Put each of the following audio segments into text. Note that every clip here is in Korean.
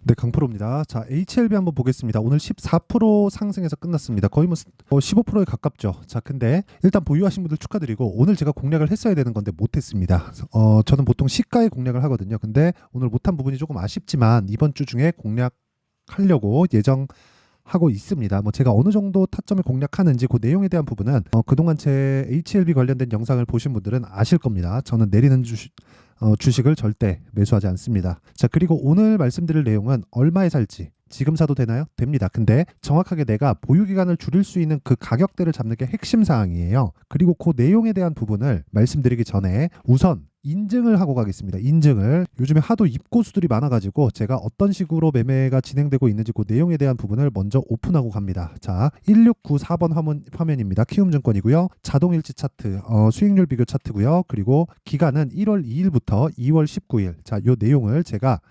네, 강프로입니다. 자, HLB 한번 보겠습니다. 오늘 14% 상승해서 끝났습니다. 거의 뭐 15%에 가깝죠. 자, 근데 일단 보유하신 분들 축하드리고 오늘 제가 공략을 했어야 되는 건데 못했습니다. 저는 보통 시가에 공략을 하거든요. 근데 오늘 못한 부분이 조금 아쉽지만 이번 주 중에 공략하려고 예정하고 있습니다. 뭐 제가 어느 정도 타점을 공략하는지 그 내용에 대한 부분은 그동안 제 HLB 관련된 영상을 보신 분들은 아실 겁니다. 저는 내리는 주식을 절대 매수하지 않습니다. 자, 그리고 오늘 말씀드릴 내용은 얼마에 살지 지금 사도 되나요? 됩니다. 근데 정확하게 내가 보유 기간을 줄일 수 있는 그 가격대를 잡는 게 핵심 사항이에요. 그리고 그 내용에 대한 부분을 말씀드리기 전에 우선 인증을 하고 가겠습니다. 인증을 요즘에 하도 입고수들이 많아가지고 제가 어떤 식으로 매매가 진행되고 있는지 그 내용에 대한 부분을 먼저 오픈하고 갑니다. 자, 1694번 화면입니다. 키움증권이고요. 자동일치 차트, 수익률 비교 차트고요. 그리고 기간은 1월 2일부터 2월 19일. 자, 요 내용을 제가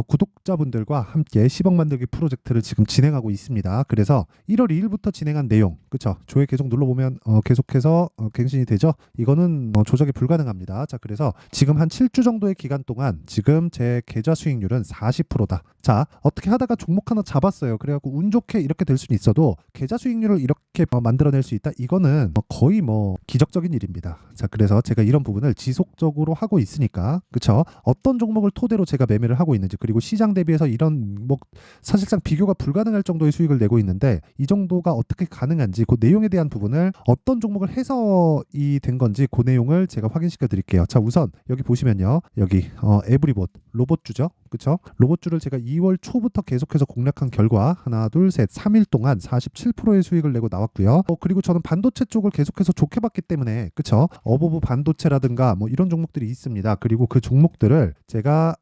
구독자분들과 함께 10억 만들기 프로젝트를 지금 진행하고 있습니다. 그래서 1월 2일부터 진행한 내용, 그쵸? 조회 계속 눌러보면 계속해서 갱신이 되죠? 이거는 조작이 불가능합니다. 자, 그래서 지금 한 7주 정도의 기간 동안 지금 제 계좌 수익률은 40%다. 자, 어떻게 하다가 종목 하나 잡았어요. 그래갖고 운 좋게 이렇게 될 수는 있어도 계좌 수익률을 이렇게 만들어낼 수 있다? 이거는 거의 기적적인 일입니다. 자, 그래서 제가 이런 부분을 지속적으로 하고 있으니까, 그쵸? 어떤 종목을 토대로 제가 매매를 하고 있는지, 그리고 시장 대비해서 이런 사실상 비교가 불가능할 정도의 수익을 내고 있는데 이 정도가 어떻게 가능한지 그 내용에 대한 부분을 어떤 종목을 해서이 된 건지 그 내용을 제가 확인시켜 드릴게요. 자, 우선 여기 보시면요, 여기 에브리봇 로봇주죠, 그쵸? 로봇주를 제가 2월 초부터 계속해서 공략한 결과 하나 둘 셋 3일 동안 47%의 수익을 내고 나왔고요. 그리고 저는 반도체 쪽을 계속해서 좋게 봤기 때문에, 그쵸? 어버브 반도체라든가 이런 종목들이 있습니다. 그리고 그 종목들을 제가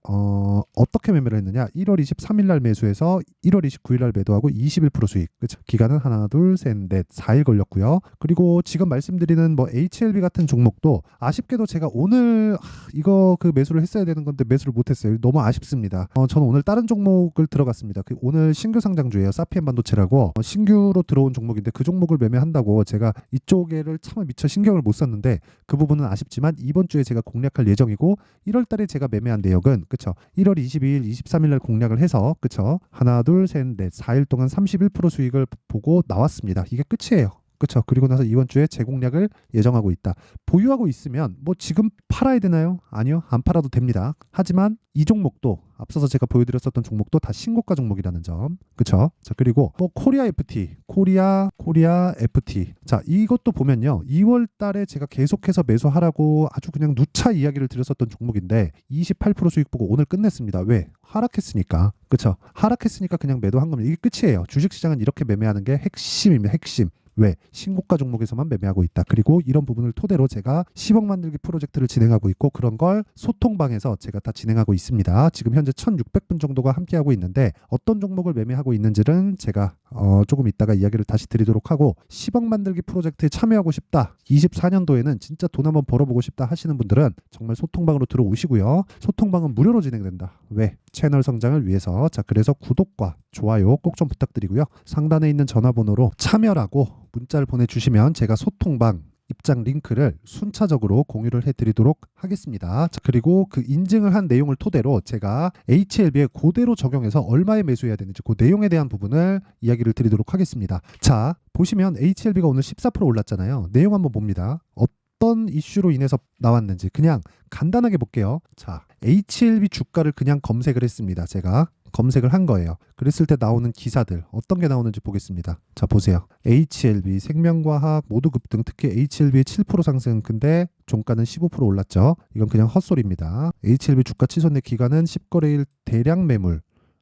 어떻게 매매를 했느냐, 1월 23일 날 매수해서 1월 29일 날 매도하고 21% 수익, 그쵸? 기간은 하나 둘 셋 넷 4일 걸렸고요. 그리고 지금 말씀드리는 HLB 같은 종목도 아쉽게도 제가 오늘 이거 매수를 했어야 되는 건데 매수를 못했어요. 너무 아쉽습니다. 저는 오늘 다른 종목을 들어갔습니다. 오늘 신규 상장주예요. 사피엔 반도체라고 신규로 들어온 종목인데 그 종목을 매매한다고 제가 이쪽에를 참 미처 신경을 못 썼는데 그 부분은 아쉽지만 이번 주에 제가 공략할 예정이고, 1월 달에 제가 매매한 내역은, 그쵸? 1월 22일, 23일 날 공략을 해서, 그쵸? 하나, 둘, 셋, 넷, 4일 동안 31% 수익을 보고 나왔습니다. 이게 끝이에요. 그쵸? 그리고 나서 이번 주에 재공략을 예정하고 있다. 보유하고 있으면 지금 팔아야 되나요? 아니요, 안 팔아도 됩니다. 하지만 이 종목도 앞서서 제가 보여드렸었던 종목도 다 신고가 종목이라는 점, 그쵸? 자, 그리고 코리아 FT, 코리아 FT. 자, 이것도 보면요, 2월 달에 제가 계속해서 매수하라고 아주 그냥 누차 이야기를 드렸었던 종목인데 28% 수익 보고 오늘 끝냈습니다. 왜? 하락했으니까. 그쵸? 하락했으니까 그냥 매도한 겁니다. 이게 끝이에요. 주식시장은 이렇게 매매하는 게 핵심입니다. 핵심. 왜? 신고가 종목에서만 매매하고 있다. 그리고 이런 부분을 토대로 제가 10억 만들기 프로젝트를 진행하고 있고, 그런 걸 소통방에서 제가 다 진행하고 있습니다. 지금 현재 1600분 정도가 함께하고 있는데 어떤 종목을 매매하고 있는지는 제가 조금 이따가 이야기를 다시 드리도록 하고, 10억 만들기 프로젝트에 참여하고 싶다, 24년도에는 진짜 돈 한번 벌어보고 싶다 하시는 분들은 정말 소통방으로 들어오시고요. 소통방은 무료로 진행된다. 왜? 채널 성장을 위해서. 자, 그래서 구독과 좋아요 꼭 좀 부탁드리고요. 상단에 있는 전화번호로 참여라고 문자를 보내주시면 제가 소통방 입장 링크를 순차적으로 공유를 해드리도록 하겠습니다. 자, 그리고 그 인증을 한 내용을 토대로 제가 HLB에 그대로 적용해서 얼마에 매수해야 되는지 그 내용에 대한 부분을 이야기를 드리도록 하겠습니다. 자, 보시면 HLB가 오늘 14% 올랐잖아요. 내용 한번 봅니다. 어떤 이슈로 인해서 나왔는지 그냥 간단하게 볼게요. 자, HLB 주가를 그냥 검색을 했습니다. 제가 검색을 한 거예요. 그랬을 때 나오는 기사들 어떤 게 나오는지 보겠습니다. 자, 보세요. HLB, 생명과학 모두 급등, 특히 HLB의 7% 상승, 근데 종가는 15% 올랐죠. 이건 그냥 헛소리입니다. HLB 주가 취소내 기간은 10거래일 대량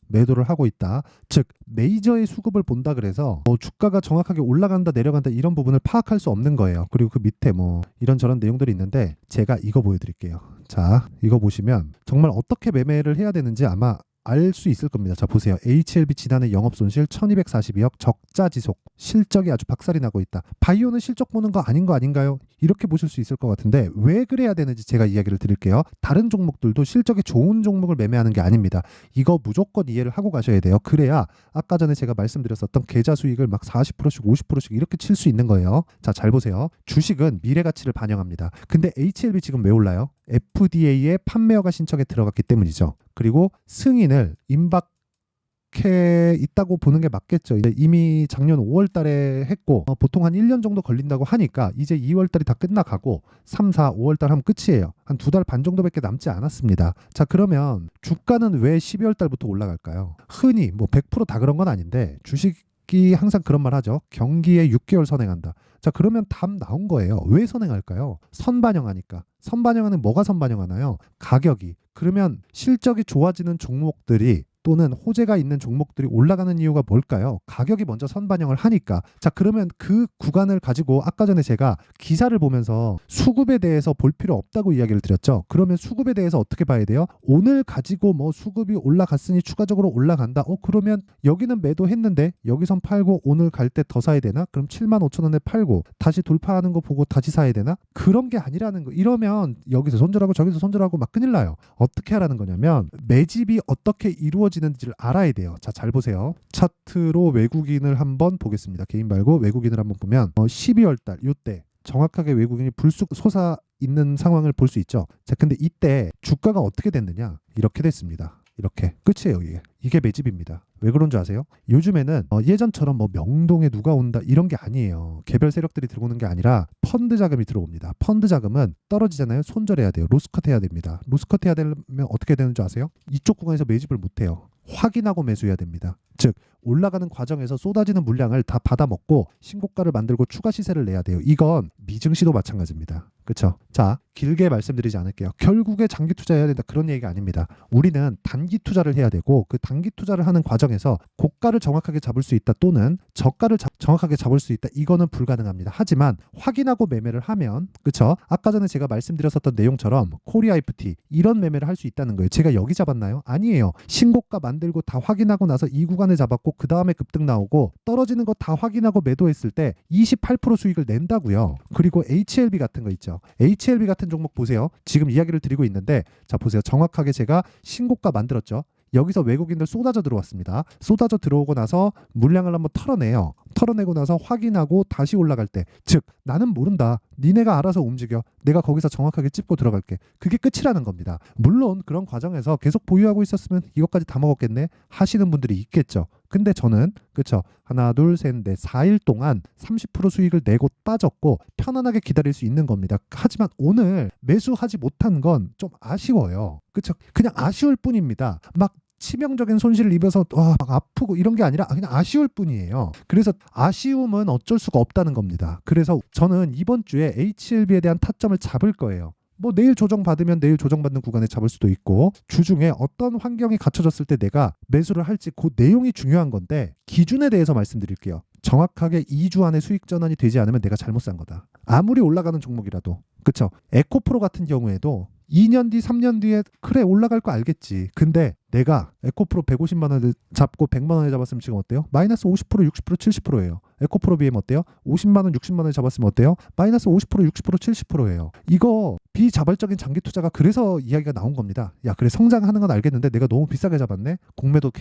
매도를 하고 있다. 즉 메이저의 수급을 본다 그래서 주가가 정확하게 올라간다 내려간다 이런 부분을 파악할 수 없는 거예요. 그리고 그 밑에 이런저런 내용들이 있는데 제가 이거 보여드릴게요. 자, 이거 보시면 정말 어떻게 매매를 해야 되는지 아마 알 수 있을 겁니다. 자, 보세요. HLB 지난해 영업손실 1242억 적자 지속, 실적이 아주 박살이 나고 있다. 바이오는 실적 보는 거 아닌가요? 이렇게 보실 수 있을 것 같은데 왜 그래야 되는지 제가 이야기를 드릴게요. 다른 종목들도 실적이 좋은 종목을 매매하는 게 아닙니다. 이거 무조건 이해를 하고 가셔야 돼요. 그래야 아까 전에 제가 말씀드렸었던 계좌 수익을 막 40%씩 50%씩 이렇게 칠 수 있는 거예요. 자, 잘 보세요. 주식은 미래 가치를 반영합니다. 근데 HLB 지금 왜 올라요? FDA의 판매 허가 신청에 들어갔기 때문이죠. 그리고 승인을 임박해 있다고 보는 게 맞겠죠. 이제 이미 작년 5월 달에 했고 보통 한 1년 정도 걸린다고 하니까 이제 2월 달이 다 끝나가고 3, 4, 5월 달 하면 끝이에요. 한 2달 반 정도밖에 남지 않았습니다. 자, 그러면 주가는 왜 12월 달부터 올라갈까요? 흔히 뭐 100% 다 그런 건 아닌데 주식이 항상 그런 말 하죠. 경기에 6개월 선행한다. 자, 그러면 답 나온 거예요. 왜 선행할까요? 선반영하니까. 선반영하는 뭐가 선반영하나요? 가격이. 그러면 실적이 좋아지는 종목들이 또는 호재가 있는 종목들이 올라가는 이유가 뭘까요? 가격이 먼저 선반영을 하니까. 자, 그러면 그 구간을 가지고 아까 전에 제가 기사를 보면서 수급에 대해서 볼 필요 없다고 이야기를 드렸죠. 그러면 수급에 대해서 어떻게 봐야 돼요? 오늘 가지고 뭐 수급이 올라갔으니 추가적으로 올라간다. 그러면 여기는 매도했는데 여기선 팔고 오늘 갈 때 더 사야 되나? 그럼 75,000원에 팔고 다시 돌파하는 거 보고 다시 사야 되나? 그런 게 아니라는 거. 이러면 여기서 손절하고 저기서 손절하고 막 큰일 나요. 어떻게 하라는 거냐면 매집이 어떻게 이루어지는지를 알아야 돼요. 자, 잘 보세요. 차트로 외국인을 한번 보겠습니다. 개인 말고 외국인을 한번 보면 12월 달 이때 정확하게 외국인이 불쑥 솟아 있는 상황을 볼 수 있죠. 자, 근데 이때 주가가 어떻게 됐느냐? 이렇게 됐습니다. 이렇게 끝이에요. 이게 매집입니다. 왜 그런 줄 아세요? 요즘에는 예전처럼 뭐 명동에 누가 온다 이런 게 아니에요. 개별 세력들이 들어오는 게 아니라 펀드 자금이 들어옵니다. 펀드 자금은 떨어지잖아요. 손절해야 돼요. 로스컷 해야 됩니다. 로스컷 해야 되면 어떻게 되는 줄 아세요? 이쪽 구간에서 매집을 못 해요. 확인하고 매수해야 됩니다. 즉 올라가는 과정에서 쏟아지는 물량을 다 받아먹고 신고가를 만들고 추가 시세를 내야 돼요. 이건 미증시도 마찬가지입니다. 그렇죠? 자, 길게 말씀드리지 않을게요. 결국에 장기 투자해야 된다 그런 얘기가 아닙니다. 우리는 단기 투자를 해야 되고 그 단기 투자를 하는 과정에서 고가를 정확하게 잡을 수 있다 또는 저가를 정확하게 잡을 수 있다. 이거는 불가능합니다. 하지만 확인하고 매매를 하면 그렇죠? 아까 전에 제가 말씀드렸었던 내용처럼 코리아 FT 이런 매매를 할 수 있다는 거예요. 제가 여기 잡았나요? 아니에요. 신고가 만들고 다 확인하고 나서 이 구간에 잡았고 그 다음에 급등 나오고 떨어지는 거 다 확인하고 매도했을 때 28% 수익을 낸다고요. 그리고 HLB 같은 거 있죠. HLB 같은 종목 보세요. 지금 이야기를 드리고 있는데 자, 보세요. 정확하게 제가 신고가 만들었죠. 여기서 외국인들 쏟아져 들어왔습니다. 쏟아져 들어오고 나서 물량을 한번 털어내요. 털어내고 나서 확인하고 다시 올라갈 때, 즉 나는 모른다. 니네가 알아서 움직여. 내가 거기서 정확하게 찝고 들어갈게. 그게 끝이라는 겁니다. 물론 그런 과정에서 계속 보유하고 있었으면 이것까지 다 먹었겠네 하시는 분들이 있겠죠. 근데 저는 그쵸 하나 둘 셋 넷 4일 동안 30% 수익을 내고 빠졌고 편안하게 기다릴 수 있는 겁니다. 하지만 오늘 매수하지 못한 건 좀 아쉬워요. 그쵸? 그냥 아쉬울 뿐입니다. 막 치명적인 손실을 입어서 막 아프고 이런 게 아니라 그냥 아쉬울 뿐이에요. 그래서 아쉬움은 어쩔 수가 없다는 겁니다. 그래서 저는 이번 주에 HLB에 대한 타점을 잡을 거예요. 뭐 내일 조정받으면 내일 조정받는 구간에 잡을 수도 있고 주중에 어떤 환경이 갖춰졌을 때 내가 매수를 할지 그 내용이 중요한 건데 기준에 대해서 말씀드릴게요. 정확하게 2주 안에 수익 전환이 되지 않으면 내가 잘못 산 거다. 아무리 올라가는 종목이라도. 그쵸? 에코프로 같은 경우에도 2년 뒤 3년 뒤에 그래 올라갈 거 알겠지. 근데 내가 에코프로 150만 원을 잡고 100만 원에 잡았으면 지금 어때요? 마이너스 50%, 60%, 70%예요. 에코프로 BM 어때요? 50만 원, 60만 원에 잡았으면 어때요? 마이너스 50%, 60%, 70%예요. 이거 비자발적인 장기 투자가 그래서 이야기가 나온 겁니다. 야, 그래 성장하는 건 알겠는데 내가 너무 비싸게 잡았네. 공매도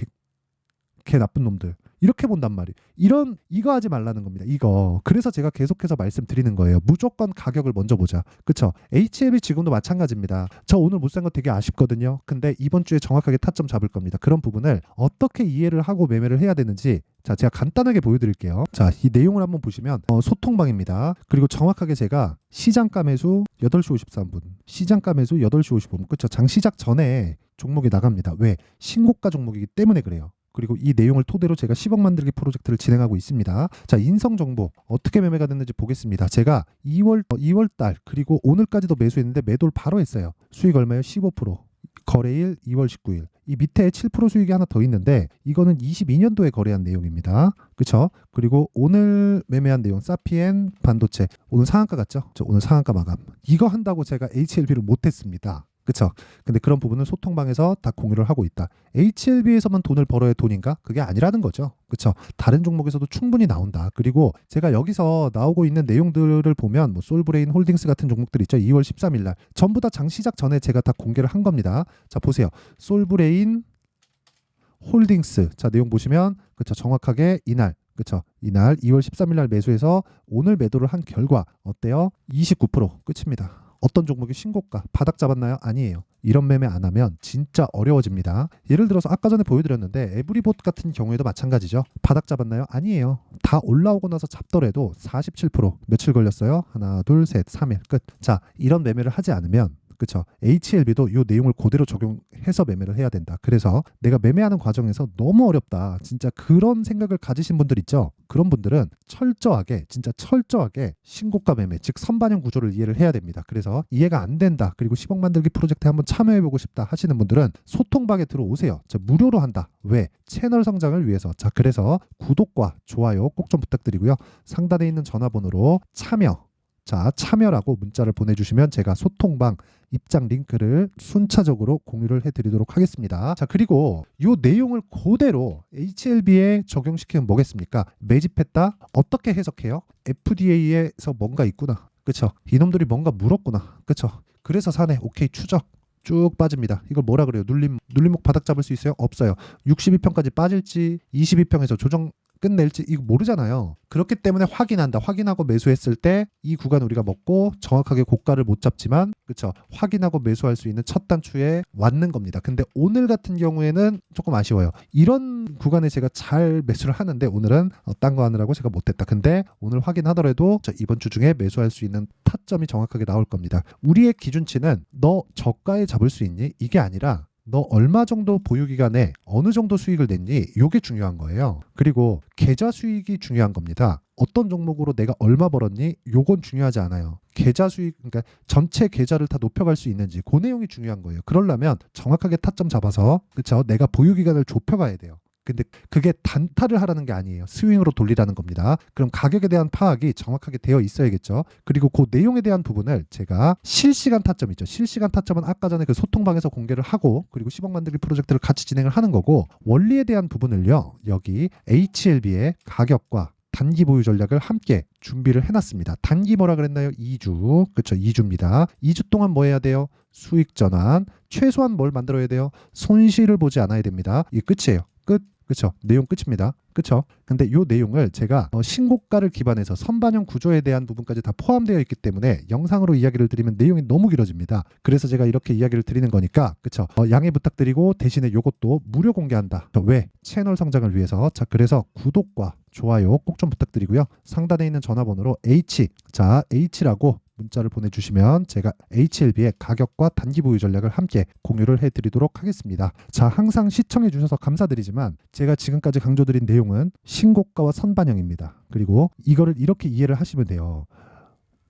개 나쁜 놈들. 이렇게 본단 말이에요. 이거 하지 말라는 겁니다. 이거. 그래서 제가 계속해서 말씀드리는 거예요. 무조건 가격을 먼저 보자. 그쵸? HLB 지금도 마찬가지입니다. 저 오늘 못 산 거 되게 아쉽거든요. 근데 이번 주에 정확하게 타점 잡을 겁니다. 그런 부분을 어떻게 이해를 하고 매매를 해야 되는지 자, 제가 간단하게 보여드릴게요. 자, 이 내용을 한번 보시면 소통방입니다. 그리고 정확하게 제가 시장가 매수 8시 53분, 시장가 매수 8시 55분. 그쵸? 장 시작 전에 종목이 나갑니다. 왜? 신고가 종목이기 때문에 그래요. 그리고 이 내용을 토대로 제가 10억 만들기 프로젝트를 진행하고 있습니다. 자, 인성정보 어떻게 매매가 됐는지 보겠습니다. 제가 2월 달 그리고 오늘까지도 매수했는데 매도를 바로 했어요. 수익 얼마예요? 15%. 거래일 2월 19일. 이 밑에 7% 수익이 하나 더 있는데 이거는 22년도에 거래한 내용입니다. 그렇죠? 그리고 오늘 매매한 내용 사피엔 반도체 오늘 상한가 같죠? 오늘 상한가 마감. 이거 한다고 제가 HLB를 못했습니다. 그쵸? 근데 그런 부분은 소통방에서 다 공유를 하고 있다. HLB에서만 돈을 벌어야 돈인가? 그게 아니라는 거죠. 그쵸? 다른 종목에서도 충분히 나온다. 그리고 제가 여기서 나오고 있는 내용들을 보면 뭐 솔브레인 홀딩스 같은 종목들 있죠. 2월 13일 날 전부 다 장 시작 전에 제가 다 공개를 한 겁니다. 자, 보세요. 솔브레인 홀딩스. 자, 내용 보시면 그쵸? 정확하게 이날 그쵸? 이날 2월 13일 날 매수해서 오늘 매도를 한 결과 어때요? 29% 끝입니다. 어떤 종목이 신고가 바닥 잡았나요? 아니에요. 이런 매매 안 하면 진짜 어려워집니다. 예를 들어서 아까 전에 보여드렸는데 에브리봇 같은 경우에도 마찬가지죠. 바닥 잡았나요? 아니에요. 다 올라오고 나서 잡더라도 47% 며칠 걸렸어요? 하나, 둘, 셋, 3일 끝. 자, 이런 매매를 하지 않으면 그쵸. HLB도 이 내용을 그대로 적용해서 매매를 해야 된다. 그래서 내가 매매하는 과정에서 너무 어렵다. 진짜 그런 생각을 가지신 분들 있죠. 그런 분들은 철저하게 진짜 철저하게 신고가 매매 즉 선반영 구조를 이해를 해야 됩니다. 그래서 이해가 안 된다. 그리고 10억 만들기 프로젝트에 한번 참여해보고 싶다 하시는 분들은 소통방에 들어오세요. 자, 무료로 한다. 왜? 채널 성장을 위해서. 자, 그래서 구독과 좋아요 꼭 좀 부탁드리고요. 상단에 있는 전화번호로 참여라고 문자를 보내주시면 제가 소통방 입장 링크를 순차적으로 공유를 해드리도록 하겠습니다. 자, 그리고 이 내용을 그대로 HLB에 적용시키면 뭐겠습니까? 매집했다? 어떻게 해석해요? FDA에서 뭔가 있구나. 그쵸? 이놈들이 뭔가 물었구나. 그쵸? 그래서 사네. 오케이, 추적. 쭉 빠집니다. 이걸 뭐라 그래요? 눌림목 바닥 잡을 수 있어요? 없어요. 62평까지 빠질지 22평에서 조정 끝낼지 이거 모르잖아요. 그렇기 때문에 확인한다. 확인하고 매수했을 때 이 구간 우리가 먹고 정확하게 고가를 못 잡지만 그쵸? 확인하고 매수할 수 있는 첫 단추에 왔는 겁니다. 근데 오늘 같은 경우에는 조금 아쉬워요. 이런 구간에 제가 잘 매수를 하는데 오늘은 딴 거 하느라고 제가 못했다. 근데 오늘 확인하더라도 이번 주 중에 매수할 수 있는 타점이 정확하게 나올 겁니다. 우리의 기준치는 너 저가에 잡을 수 있니? 이게 아니라 너 얼마 정도 보유기간에 어느 정도 수익을 냈니? 이게 중요한 거예요. 그리고 계좌 수익이 중요한 겁니다. 어떤 종목으로 내가 얼마 벌었니? 요건 중요하지 않아요. 계좌 수익, 그러니까 전체 계좌를 다 높여갈 수 있는지 그 내용이 중요한 거예요. 그러려면 정확하게 타점 잡아서 그쵸? 내가 보유기간을 좁혀가야 돼요. 근데 그게 단타를 하라는 게 아니에요. 스윙으로 돌리라는 겁니다. 그럼 가격에 대한 파악이 정확하게 되어 있어야겠죠. 그리고 그 내용에 대한 부분을 제가 실시간 타점 있죠. 실시간 타점은 아까 전에 그 소통방에서 공개를 하고 그리고 10억 만들기 프로젝트를 같이 진행을 하는 거고 원리에 대한 부분을요. 여기 HLB의 가격과 단기 보유 전략을 함께 준비를 해놨습니다. 단기 뭐라 그랬나요? 2주. 그렇죠. 2주입니다. 2주 동안 뭐 해야 돼요? 수익 전환. 최소한 뭘 만들어야 돼요? 손실을 보지 않아야 됩니다. 이게 끝이에요. 끝. 그쵸? 내용 끝입니다. 그쵸? 근데 이 내용을 제가 신고가를 기반해서 선반영 구조에 대한 부분까지 다 포함되어 있기 때문에 영상으로 이야기를 드리면 내용이 너무 길어집니다. 그래서 제가 이렇게 이야기를 드리는 거니까 그쵸? 양해 부탁드리고 대신에 이것도 무료 공개한다. 왜? 채널 성장을 위해서. 자, 그래서 구독과 좋아요 꼭 좀 부탁드리고요. 상단에 있는 전화번호로 H라고 문자를 보내주시면 제가 HLB의 가격과 단기 보유 전략을 함께 공유를 해드리도록 하겠습니다. 자, 항상 시청해 주셔서 감사드리지만 제가 지금까지 강조드린 내용은 신고가와 선반영입니다. 그리고 이거를 이렇게 이해를 하시면 돼요.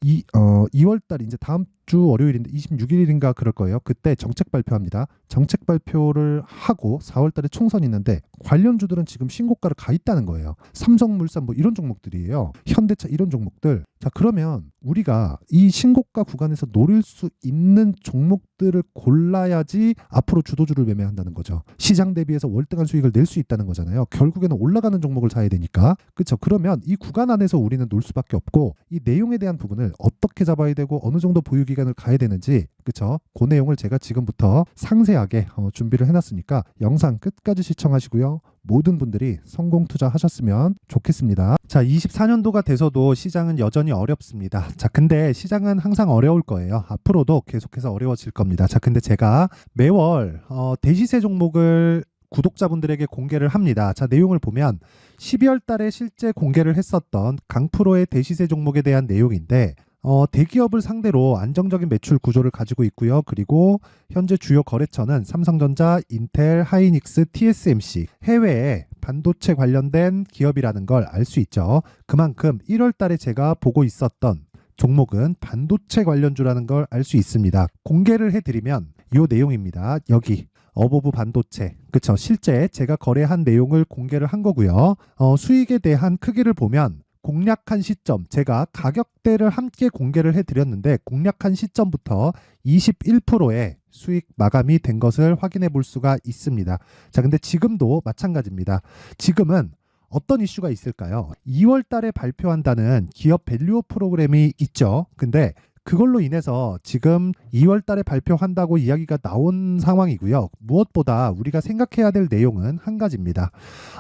2월달 이제 다음 주 월요일인데 26일인가 그럴 거예요. 그때 정책 발표합니다. 정책 발표를 하고 4월달에 총선이 있는데 관련주들은 지금 신고가를 가 있다는 거예요. 삼성물산 뭐 이런 종목들이에요. 현대차 이런 종목들. 자, 그러면 우리가 이 신고가 구간에서 노릴 수 있는 종목들을 골라야지 앞으로 주도주를 매매한다는 거죠. 시장 대비해서 월등한 수익을 낼 수 있다는 거잖아요. 결국에는 올라가는 종목을 사야 되니까. 그렇죠. 그러면 이 구간 안에서 우리는 놀 수밖에 없고 이 내용에 대한 부분을 어떻게 잡아야 되고 어느 정도 보유 기간을 가야 되는지 그쵸? 그 내용을 제가 지금부터 상세하게 준비를 해놨으니까 영상 끝까지 시청하시고요. 모든 분들이 성공 투자하셨으면 좋겠습니다. 자, 24년도가 돼서도 시장은 여전히 어렵습니다. 자, 근데 시장은 항상 어려울 거예요. 앞으로도 계속해서 어려워질 겁니다. 자, 근데 제가 매월 대시세 종목을 구독자분들에게 공개를 합니다. 자, 내용을 보면 12월 달에 실제 공개를 했었던 강프로의 대시세 종목에 대한 내용인데 대기업을 상대로 안정적인 매출 구조를 가지고 있고요. 그리고 현재 주요 거래처는 삼성전자, 인텔, 하이닉스, TSMC, 해외에 반도체 관련된 기업이라는 걸 알 수 있죠. 그만큼 1월 달에 제가 보고 있었던 종목은 반도체 관련주라는 걸 알 수 있습니다. 공개를 해드리면 이 내용입니다. 여기 어보브 반도체, 그쵸? 실제 제가 거래한 내용을 공개를 한 거고요. 수익에 대한 크기를 보면 공략한 시점, 제가 가격대를 함께 공개를 해드렸는데 공략한 시점부터 21%의 수익 마감이 된 것을 확인해 볼 수가 있습니다. 자, 근데 지금도 마찬가지입니다. 지금은 어떤 이슈가 있을까요? 2월 달에 발표한다는 기업 밸류업 프로그램이 있죠. 근데 그걸로 인해서 지금 2월 달에 발표한다고 이야기가 나온 상황이고요. 무엇보다 우리가 생각해야 될 내용은 한 가지입니다.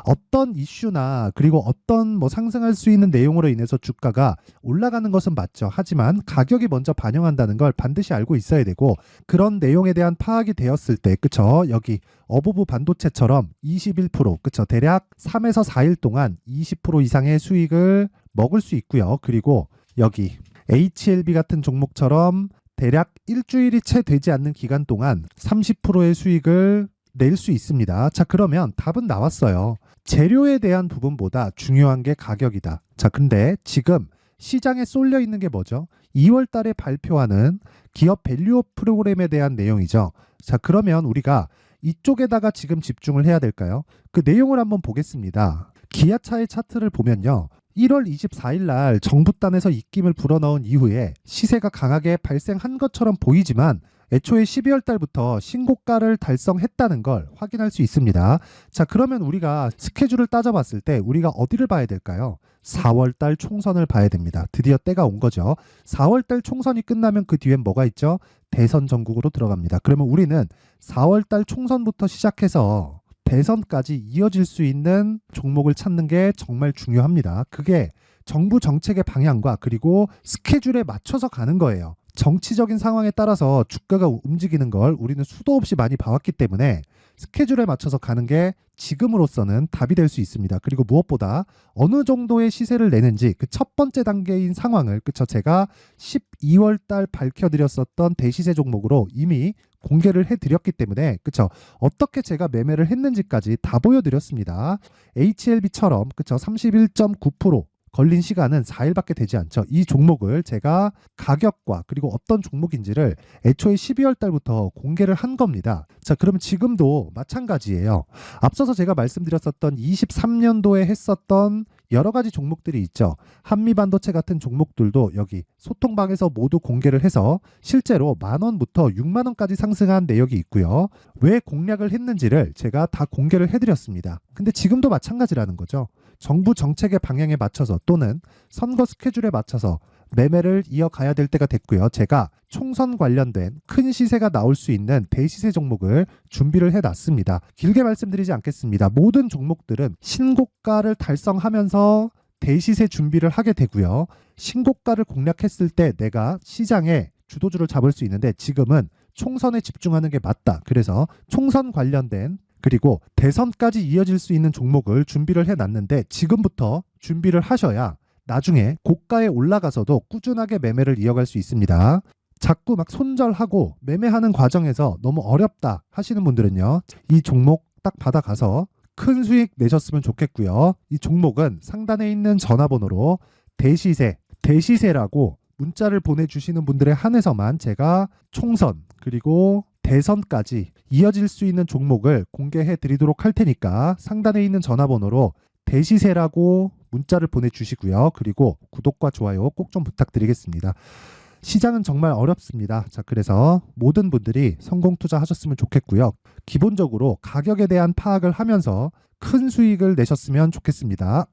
어떤 이슈나 그리고 어떤 상승할 수 있는 내용으로 인해서 주가가 올라가는 것은 맞죠. 하지만 가격이 먼저 반영한다는 걸 반드시 알고 있어야 되고, 그런 내용에 대한 파악이 되었을 때, 그쵸? 여기 어부부 반도체처럼 21%, 그쵸? 대략 3에서 4일 동안 20% 이상의 수익을 먹을 수 있고요. 그리고 여기 HLB 같은 종목처럼 대략 일주일이 채 되지 않는 기간 동안 30%의 수익을 낼 수 있습니다. 자, 그러면 답은 나왔어요. 재료에 대한 부분보다 중요한 게 가격이다. 자, 근데 지금 시장에 쏠려 있는 게 뭐죠? 2월 달에 발표하는 기업 밸류업 프로그램에 대한 내용이죠. 자, 그러면 우리가 이쪽에다가 지금 집중을 해야 될까요? 그 내용을 한번 보겠습니다. 기아차의 차트를 보면요. 1월 24일 날 정부단에서 입김을 불어넣은 이후에 시세가 강하게 발생한 것처럼 보이지만 애초에 12월 달부터 신고가를 달성했다는 걸 확인할 수 있습니다. 자, 그러면 우리가 스케줄을 따져봤을 때 우리가 어디를 봐야 될까요? 4월 달 총선을 봐야 됩니다. 드디어 때가 온 거죠. 4월 달 총선이 끝나면 그 뒤엔 뭐가 있죠? 대선 전국으로 들어갑니다. 그러면 우리는 4월 달 총선부터 시작해서 대선까지 이어질 수 있는 종목을 찾는 게 정말 중요합니다. 그게 정부 정책의 방향과 그리고 스케줄에 맞춰서 가는 거예요. 정치적인 상황에 따라서 주가가 움직이는 걸 우리는 수도 없이 많이 봐왔기 때문에 스케줄에 맞춰서 가는 게 지금으로서는 답이 될 수 있습니다. 그리고 무엇보다 어느 정도의 시세를 내는지 그 첫 번째 단계인 상황을, 그쵸? 제가 12월 달 밝혀드렸었던 대시세 종목으로 이미 공개를 해드렸기 때문에, 그쵸? 어떻게 제가 매매를 했는지까지 다 보여드렸습니다. HLB처럼, 그쵸? 31.9% 걸린 시간은 4일밖에 되지 않죠. 이 종목을 제가 가격과 그리고 어떤 종목인지를 애초에 12월 달부터 공개를 한 겁니다. 자, 그러면 지금도 마찬가지예요. 앞서서 제가 말씀드렸었던 23년도에 했었던 여러 가지 종목들이 있죠. 한미반도체 같은 종목들도 여기 소통방에서 모두 공개를 해서 실제로 10,000원부터 60,000원까지 상승한 내역이 있고요. 왜 공략을 했는지를 제가 다 공개를 해드렸습니다. 근데 지금도 마찬가지라는 거죠. 정부 정책의 방향에 맞춰서 또는 선거 스케줄에 맞춰서 매매를 이어가야 될 때가 됐고요. 제가 총선 관련된 큰 시세가 나올 수 있는 대시세 종목을 준비를 해놨습니다. 길게 말씀드리지 않겠습니다. 모든 종목들은 신고가를 달성하면서 대시세 준비를 하게 되고요. 신고가를 공략했을 때 내가 시장에 주도주를 잡을 수 있는데 지금은 총선에 집중하는 게 맞다. 그래서 총선 관련된 그리고 대선까지 이어질 수 있는 종목을 준비를 해놨는데 지금부터 준비를 하셔야 나중에 고가에 올라가서도 꾸준하게 매매를 이어갈 수 있습니다. 자꾸 막 손절하고 매매하는 과정에서 너무 어렵다 하시는 분들은요. 이 종목 딱 받아가서 큰 수익 내셨으면 좋겠고요. 이 종목은 상단에 있는 전화번호로 대시세라고 문자를 보내주시는 분들에 한해서만 제가 총선 그리고 대선까지 이어질 수 있는 종목을 공개해 드리도록 할 테니까 상단에 있는 전화번호로 대시세라고 문자를 보내주시고요. 그리고 구독과 좋아요 꼭 좀 부탁드리겠습니다. 시장은 정말 어렵습니다. 자, 그래서 모든 분들이 성공 투자하셨으면 좋겠고요. 기본적으로 가격에 대한 파악을 하면서 큰 수익을 내셨으면 좋겠습니다.